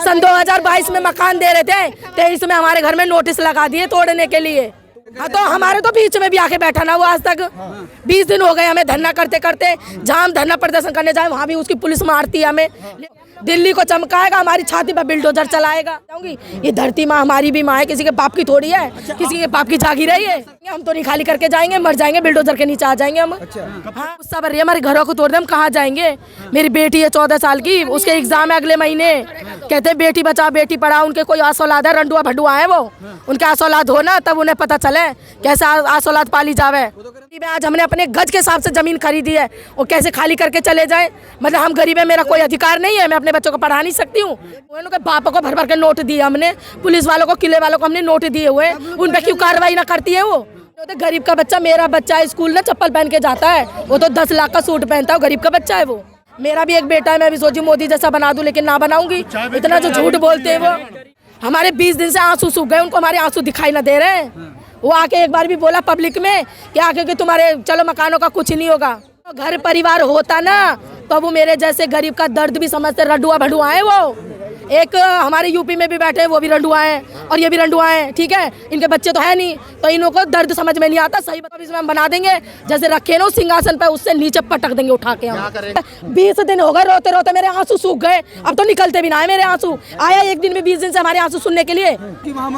सन 2022 में मकान दे रहे थे, 23 में हमारे घर में नोटिस लगा दिए तोड़ने के लिए। हाँ तो हमारे तो बीच में भी आके बैठा ना वो आज तक 20 दिन हो गए हमें धरना करते करते। जहाँ हम धरना प्रदर्शन करने जाए वहाँ भी उसकी पुलिस मारती है हमें। दिल्ली को चमकाएगा, हमारी छाती पर बिल्डोजर चलाएगा। ये धरती माँ हमारी भी माँ है, किसी के बाप की थोड़ी है, किसी के बाप की जागी रही है। हम तो नहीं खाली करके जाएंगे, मर जाएंगे, बिल्डोजर के नीचे आ जाएंगे हम। हाँ गुस्सा भर रही है, हमारे घरों को तोड़ दे, हम कहाँ जाएंगे। मेरी बेटी है 14 साल की, उसके एग्जाम है अगले महीने। कहते हैं बेटी बचाओ बेटी पढ़ाओ, उनके कोई आस औलाद है, रंडुआ भडुआ है वो, उनके आस औलाद हो ना तब उन्हें पता चले कैसे आस औलाद पाली जावे। आज हमने अपने गज के हिसाब से जमीन खरीदी है, वो कैसे खाली करके चले जाए। मतलब हम गरीब है, मेरा कोई अधिकार नहीं है, मैं अपने बच्चों को पढ़ा नहीं सकती हूँ। उनके बापों को भर भर के नोट दिए हमने, पुलिस वालों को किले वालों को हमने नोट दिए हुए, उन पे क्यों कार्रवाई ना करती है वो। तो गरीब का बच्चा, मेरा बच्चा स्कूल ना चप्पल पहन के जाता है, वो तो 10 लाख का सूट पहनता है, गरीब का बच्चा है वो। मेरा भी एक बेटा है, मैं भी सोची मोदी जैसा बना दूं, लेकिन ना बनाऊंगी। इतना जो झूठ बोलते हैं वो। हमारे 20 दिन से आंसू सूख गए, उनको हमारे आंसू दिखाई ना दे रहे हैं। वो आके एक बार भी बोला पब्लिक में कि आके कि तुम्हारे चलो मकानों का कुछ नहीं होगा। घर परिवार होता ना तो वो मेरे जैसे गरीब का दर्द भी समझते। रंडुआ भडुआ है वो। एक हमारे यूपी में भी बैठे हैं, वो भी रंडुआ हैं और ये भी रंडुआ हैं, ठीक है। इनके बच्चे तो है नहीं, तो इन्हों को दर्द समझ में नहीं आता। सही बता, इसमें हम बना देंगे जैसे रखे ना सिंहासन पे, उससे नीचे पटक देंगे उठा के हम। 20 दिन हो गए रोते रोते, मेरे आंसू सूख गए, अब तो निकलते भी ना है मेरे आंसू। आया एक दिन में 20 दिन से हमारे आंसू सुनने के लिए।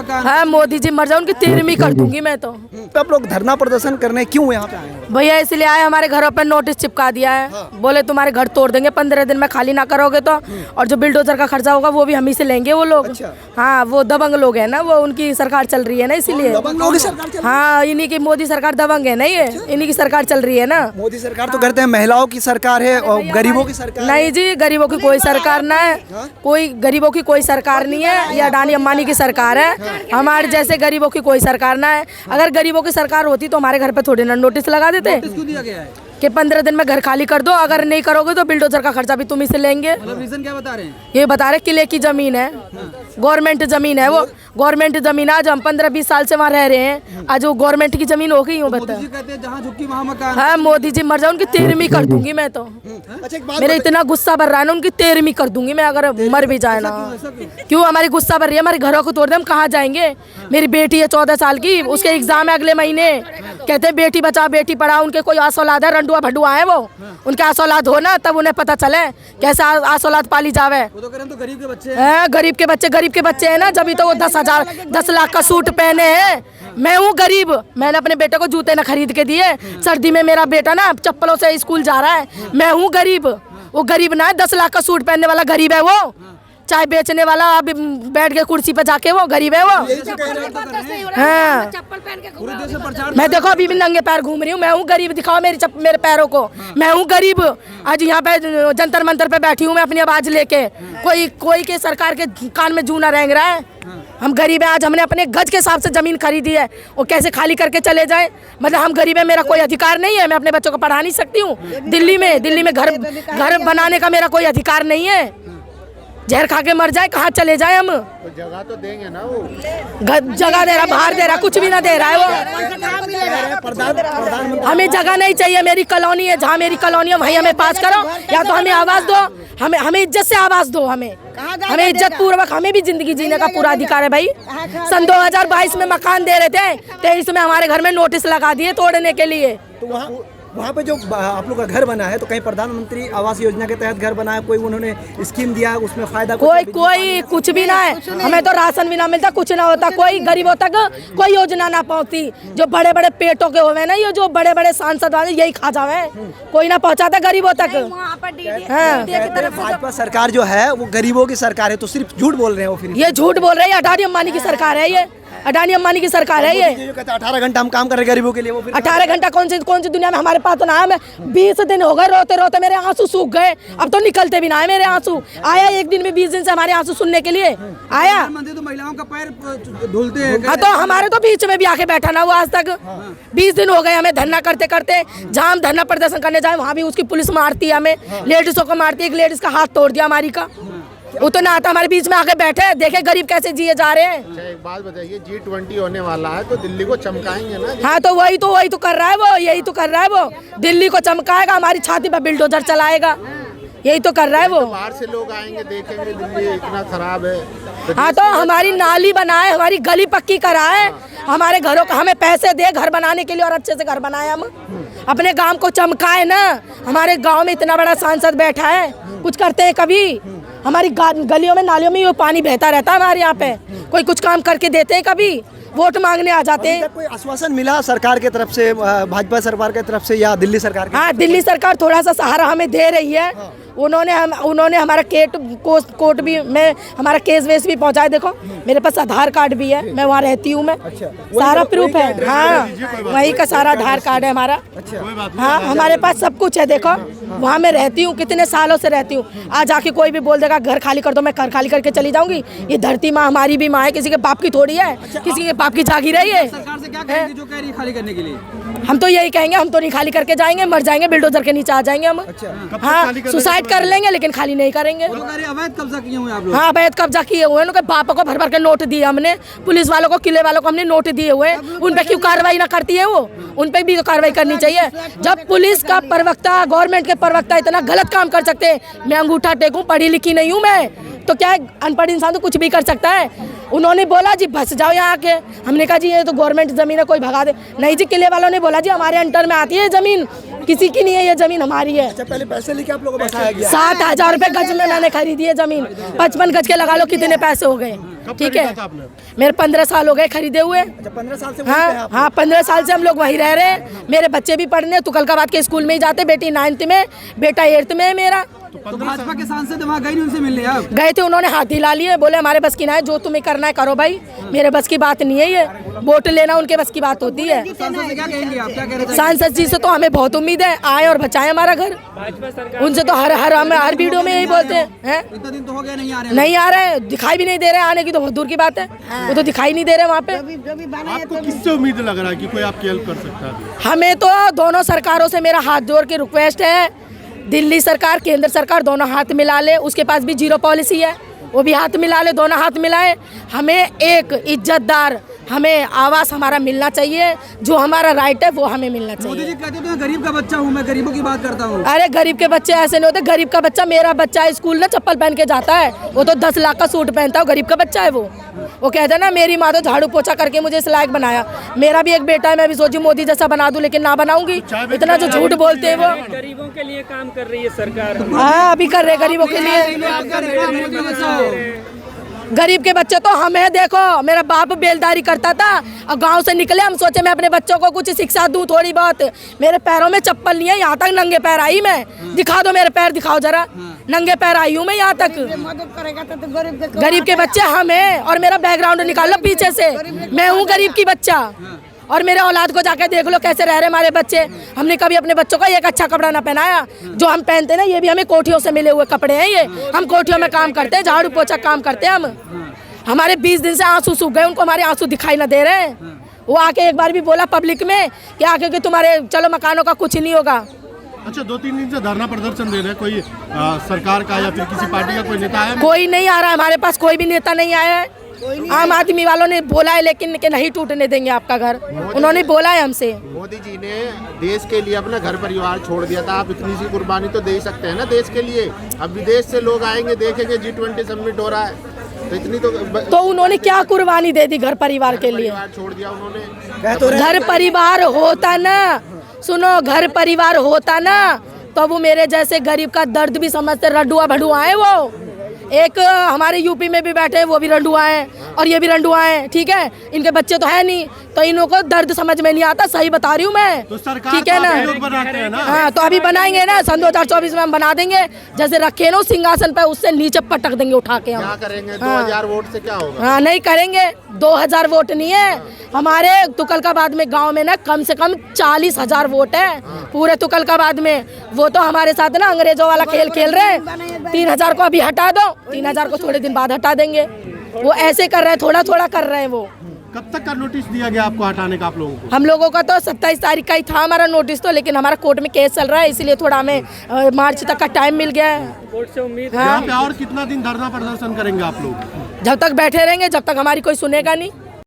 हाँ मोदी जी मर जाओ, उनकी 13वीं कर दूंगी मैं तो। आप लोग धरना प्रदर्शन करने क्यों यहाँ पे आए हैं? भैया इसलिए आए, हमारे घरों पर नोटिस चिपका दिया है। बोले तुम्हारे घर तोड़ देंगे 15 दिन में खाली ना करोगे तो, और जो बिल्डोजर का खर्चा होगा वो भी हम ही से लेंगे वो लोग। हाँ वो दबंग लोग हैं ना, वो उनकी सरकार चल रही है ना, इसीलिए। हाँ इन्हीं की मोदी सरकार दबंग है ना, ये इन्हीं की सरकार चल रही है ना। मोदी सरकार तो कहते हैं महिलाओं की सरकार है और गरीबों की सरकार नहीं जी, गरीबों की कोई सरकार ना है, कोई गरीबों की कोई सरकार नहीं है। ये अडानी अंबानी की सरकार है, हमारे जैसे गरीबों की कोई सरकार ना है। अगर गरीबों की सरकार होती तो हमारे घर पे थोड़ी ना नोटिस लगा देते कि 15 दिन में घर खाली कर दो, अगर नहीं करोगे तो बिल्डोजर का खर्चा भी तुम ही से लेंगे। रीजन क्या बता रहे हैं? ये बता रहे किले की जमीन है, गवर्नमेंट जमीन है वो, गवर्नमेंट जमीन। आज हम 15-20 साल से वहाँ रह रहे हैं, आज वो गवर्नमेंट की जमीन हो गई। बता जहाँ झुकी वहाँ मकान। हाँ मोदी जी मर जाओ, उनकी 13वीं कर दूंगी मैं तो। मेरे इतना गुस्सा भर रहा है ना, उनकी 13वीं कर दूंगी मैं अगर मर भी जाए ना। क्यों हमारी गुस्सा भर रही है, हमारे घरों को तोड़ दे, हम कहाँ जाएंगे। मेरी बेटी है 14 साल की, उसके एग्जाम है अगले महीने। कहते हैं बेटी बचाओ बेटी पढ़ाओ, उनके कोई आस औलाद है, रंडुआ भडुआ है वो, उनके आस औलाद हो ना तब उन्हें पता चले कैसे आस औलाद पाली जावे। तो गरीब के बच्चे हैं, गरीब के बच्चे हैं ना, जब तो वो 10 लाख का सूट पहने हैं। मैं हूँ गरीब, मैंने अपने बेटे को जूते ना खरीद के दिए। सर्दी में मेरा बेटा ना चप्पलों से स्कूल जा रहा है। मैं हूँ गरीब, वो गरीब ना है। 10 लाख का सूट पहनने वाला गरीब है वो, चाय बेचने वाला अभी बैठ के कुर्सी पे जाके वो गरीब है वो। हाँ मैं देखो अभी भी नंगे पैर घूम रही हूँ, मैं हूँ गरीब। दिखाओ मेरे पैरों को, मैं हूँ गरीब। आज यहाँ पे जंतर मंतर पे बैठी हूँ मैं अपनी आवाज लेके। कोई के सरकार के कान में जू ना रेंग रहा है। हम गरीब है, आज हमने अपने गज के हिसाब से जमीन खरीदी है, वो कैसे खाली करके चले जाए। मतलब हम गरीब है, मेरा कोई अधिकार नहीं है, मैं अपने बच्चों को पढ़ा नहीं सकती हूँ। दिल्ली में घर बनाने का मेरा कोई अधिकार नहीं है। जहर खा के मर जाए, कहाँ चले जाए हम। तो जगह तो देंगे ना वो। जगह दे रहा, बाहर दे रहा, कुछ भी ना दे रहा है वो। हमें जगह नहीं चाहिए, मेरी कॉलोनी है, जहाँ मेरी कॉलोनी है वहीं हमें पास करो, या तो हमें आवाज दो, हमें इज्जत से आवाज दो। हमें इज्जत पूर्वक, हमें भी जिंदगी जीने का पूरा अधिकार है भाई। सन 2022 में मकान दे रहे थे, 23 में हमारे घर में नोटिस लगा दिए तोड़ने के लिए। तो वहाँ पे जो आप लोग का घर बना है, तो कहीं प्रधानमंत्री आवास योजना के तहत घर बना है, कोई उन्होंने स्कीम दिया है, उसमें फायदा कोई कुछ भी ना है। हमें तो राशन भी ना मिलता, कुछ ना होता, कोई गरीबों तक कोई योजना ना पहुँचती। जो बड़े बड़े पेटों के हुए ना, ये जो बड़े बड़े सांसद वाले यही खा जावे, कोई ना पहुँचाता गरीबों तक। भाजपा सरकार जो है वो गरीबों की सरकार है, तो सिर्फ झूठ बोल रहे हैं वो। फिर ये झूठ बोल रहे हैं, अडानी अंबानी की सरकार है ये, अडानी अंबानी की सरकार है ये। 18 घंटा हम काम कर रहे हैं गरीबों के लिए, वो 18 घंटा कौन सी दुनिया में हमारे पास तो ना है। 20 दिन हो गए रोते रोते, मेरे आंसू सूख गए, अब तो निकलते भी ना है मेरे आंसू। आया एक दिन में 20 दिन से हमारे आंसू सुनने के लिए आया। तो महिलाओं का पैर धुलते हैं। हाँ तो हमारे तो बीच में भी आके बैठा ना वो आज तक। 20 दिन हो गए हमें धरना करते करते। जहाँ हम धरना प्रदर्शन करने जाए वहाँ भी उसकी पुलिस मारती है हमें, लेडीजों को मारती है। एक लेडीज का हाथ तोड़ दिया हमारी का, वो तो ना आता, हमारे बीच में आके बैठे, देखे गरीब कैसे जिए जा रहे हैं। अच्छा एक बात बताइए, G20 होने वाला है तो दिल्ली को चमकाएंगे ना? हाँ तो वही तो कर रहा है वो, यही तो कर रहा है वो। दिल्ली को चमकाएगा, हमारी छाती पर बिल्डोजर चलाएगा। यही तो कर रहा है वो। बाहर से लोग आएंगे देखेंगे दिल्ली इतना खराब है हाँ तो हमारी नाली बनाए, हमारी गली पक्की कराए, हमारे घरों का हमें पैसे दे घर बनाने के लिए और अच्छे से घर बनाए, हम अपने गांव को चमकाए ना। हमारे गांव में इतना बड़ा सांसद बैठा है, कुछ करते हैं कभी? हमारी गलियों में नालियों में वो पानी बहता रहता है हमारे यहाँ पे, कोई कुछ काम करके देते हैं कभी? वोट मांगने आ जाते हैं। कोई आश्वासन मिला सरकार की तरफ से, भाजपा सरकार की तरफ से या दिल्ली सरकार की? हाँ, दिल्ली सरकार थोड़ा सा सहारा हमें दे रही है। उन्होंने हमारा कोर्ट भी में हमारा केस वेस भी पहुंचाए। देखो मेरे पास आधार कार्ड भी है, मैं वहाँ रहती हूँ, मैं सारा प्रूफ है। हाँ, वही का सारा आधार कार्ड है हमारा। हाँ, हमारे पास सब कुछ है। देखो वहाँ मैं रहती हूँ, कितने सालों से रहती हूँ। आज आके कोई भी बोल देगा घर खाली कर दो, मैं घर खाली करके चली जाऊंगी। ये धरती माँ हमारी भी माँ है, किसी के बाप की थोड़ी है, किसी के बाप की जागीर है ये। सरकार से क्या कहेंगे जो कह रही है खाली करने के लिए? हम तो यही कहेंगे, हम तो नहीं खाली करके जाएंगे, मर जाएंगे, बिल्डोजर के नीचे आ जाएंगे हम। हाँ, सुसाइड कर लेंगे लेकिन खाली नहीं करेंगे। अवैध कब्जा किए हुए आप लोग? हाँ, अवैध कब्जा किए हुए हैं। उनके बापों को भर भर के नोट दिए हमने, पुलिस वालों को, किले वालों को हमने नोट दिए हुए हैं। उन पे क्यों कार्रवाई ना करती है वो? उन पे भी तो कार्रवाई करनी चाहिए। जब पुलिस का प्रवक्ता, गवर्नमेंट के प्रवक्ता इतना गलत काम कर सकते हैं, मैं अंगूठा टेकूं, पढ़ी लिखी नहीं हूँ मैं, तो क्या अनपढ़ इंसान तो कुछ भी कर सकता है। उन्होंने बोला जी बस जाओ यहाँ के, हमने कहा जी ये तो गवर्नमेंट ज़मीन है, कोई भगा दे। नहीं जी, किले वालों ने बोला जी हमारे अंडर में आती है ज़मीन, किसी की नहीं है ये ज़मीन, हमारी है। अच्छा, पहले पैसे लेके आप लोगों को बसाया गया? 7,000 रुपये गज में मैंने खरीदी है ज़मीन। 55 गज के लगा लो कितने पैसे हो गए, ठीक है। मेरे 15 साल हो गए खरीदे हुए। अच्छा, 15 साल से हाँ हाँ, 15 साल से हम लोग वहीं रह रहे हैं। मेरे बच्चे भी पढ़ने तुगलकाबाद के स्कूल में ही जाते, बेटी 9th में, बेटा 8th में है मेरा। तो भाजपा के सांसद वहाँ गए नहीं उनसे मिलने आप? गए थे, उन्होंने हाथ हिला लिए, बोले हमारे बस की ना है, जो तुम्हें करना है करो भाई, मेरे बस की बात नहीं है ये। वोट लेना उनके बस की बात होती है। सांसद से क्या कहेंगे आप, क्या कह रहे थे? सांसद जी से तो हमें बहुत उम्मीद है, आए और बचाए हमारा घर। उनसे तो हर वीडियो में यही बोलते हैं। इतना दिन तो हो गया नहीं आ रहे? नहीं आ रहे, दिखाई भी नहीं दे रहे, आने की तो बहुत दूर की बात है। वो तो दिखाई नहीं दे रहे वहाँ पे। आपको किससे उम्मीद लग रहा है कि कोई आपकी हेल्प कर सकता है? हमें तो दोनों सरकारों से मेरा हाथ जोड़ के रिक्वेस्ट है, दिल्ली सरकार, केंद्र सरकार दोनों हाथ मिला ले। उसके पास भी जीरो पॉलिसी है, वो भी हाथ मिला ले, दोनों हाथ मिलाए। हमें एक इज्जतदार, हमें आवास हमारा मिलना चाहिए, जो हमारा राइट है वो हमें मिलना मोदी चाहिए। जी कहते हैं मैं गरीब का बच्चा हूँ, मैं गरीबों की बात करता हूँ। अरे गरीब के बच्चे ऐसे नहीं होते। गरीब का बच्चा, मेरा बच्चा स्कूल ना चप्पल पहन के जाता है, वो तो 10 लाख का सूट पहनता है, गरीब का बच्चा है वो कहता है ना मेरी माँ तो झाड़ू पोछा करके मुझे इस लायक बनाया। मेरा भी एक बेटा है, मैं भी सोची मोदी जैसा बना दूं, लेकिन ना बनाऊंगी। इतना जो झूठ बोलते हैं वो। गरीबों के लिए काम कर रही है सरकार। हाँ, अभी कर रहे गरीबों के लिए। गरीब के बच्चे तो हम हैं। देखो मेरा बाप बेलदारी करता था और गांव से निकले, हम सोचे मैं अपने बच्चों को कुछ शिक्षा दूं थोड़ी बहुत। मेरे पैरों में चप्पल नहीं है, यहाँ तक नंगे पैर आई मैं। दिखा दो मेरे पैर, दिखाओ जरा, नंगे पैर आई हूँ मैं यहाँ तक। गरीब के बच्चे हम हैं। और मेरा बैकग्राउंड निकाल लो पीछे से, मैं हूँ गरीब की बच्चा। और मेरे औलाद को जाके देख लो कैसे रह रहे हमारे बच्चे। हमने कभी अपने बच्चों को एक अच्छा कपड़ा ना पहनाया। जो हम पहनते ना, ये भी हमें कोठियों से मिले हुए कपड़े हैं। ये हम कोठियों में काम करते हैं, झाड़ू पोछा काम करते हैं हम। हमारे 20 दिन से आंसू सूख गए, उनको हमारे आंसू दिखाई ना दे रहे हैं। वो आके एक बार भी बोला पब्लिक में कि आके कि तुम्हारे चलो मकानों का कुछ नहीं होगा। अच्छा, 2-3 दिन से धरना प्रदर्शन दे रहे हैं, कोई सरकार का या फिर किसी पार्टी का कोई नेता आया? कोई नहीं आ रहा हमारे पास, कोई भी नेता नहीं आया है। आम आदमी वालों ने बोला है लेकिन कि नहीं टूटने देंगे आपका घर, उन्होंने बोला है हमसे। मोदी जी ने देश के लिए अपना घर परिवार छोड़ दिया था, आप इतनी सी कुर्बानी तो दे ही सकते हैं ना देश के लिए। अब विदेश से लोग आएंगे, देखेंगे G20 समिट हो रहा है, तो इतनी तो उन्होंने क्या कुर्बानी दे दी घर परिवार के लिए? छोड़ दिया उन्होंने। घर परिवार होता ना, सुनो, घर परिवार होता ना तो वो मेरे जैसे गरीब का दर्द भी समझते। रंडुआ भडुआ है वो। एक हमारे यूपी में भी बैठे हैं, वो भी रंडुआ हैं और ये भी रंडुआ हैं, ठीक है। इनके बच्चे तो है नहीं, तो इन्हों को दर्द समझ में नहीं आता। सही बता रही हूँ मैं, तो सरकार ठीक है ना? बनाते हैं ना। हाँ, तो अभी बनाएंगे ना, सन 2024 में हम बना देंगे। जैसे रखे ना सिंहासन पे, उससे नीचे पटक देंगे उठा के हम। क्या करेंगे? 2000 वोट से क्या होगा? हाँ, नहीं करेंगे। 2000 वोट नहीं है हमारे तुगलकाबाद में, गांव में ना कम से कम 40,000 वोट है पूरे तुगलकाबाद में। वो तो हमारे साथ ना अंग्रेजों वाला खेल खेल रहे हैं। 3000 को अभी हटा दो, 3000 को थोड़े दिन बाद हटा देंगे। वो ऐसे कर रहे हैं, थोड़ा थोड़ा कर रहे हैं वो। कब तक का नोटिस दिया गया आपको हटाने का आप लोगों को? हम लोगों का तो 27 तारीख का ही था हमारा नोटिस तो, लेकिन हमारा कोर्ट में केस चल रहा है, इसलिए थोड़ा हमें मार्च तक का टाइम मिल गया है। कोर्ट से उम्मीद यहाँ पे और कितना दिन धरना प्रदर्शन करेंगे आप लोग? जब तक बैठे रहेंगे, जब तक हमारी कोई सुनेगा नहीं।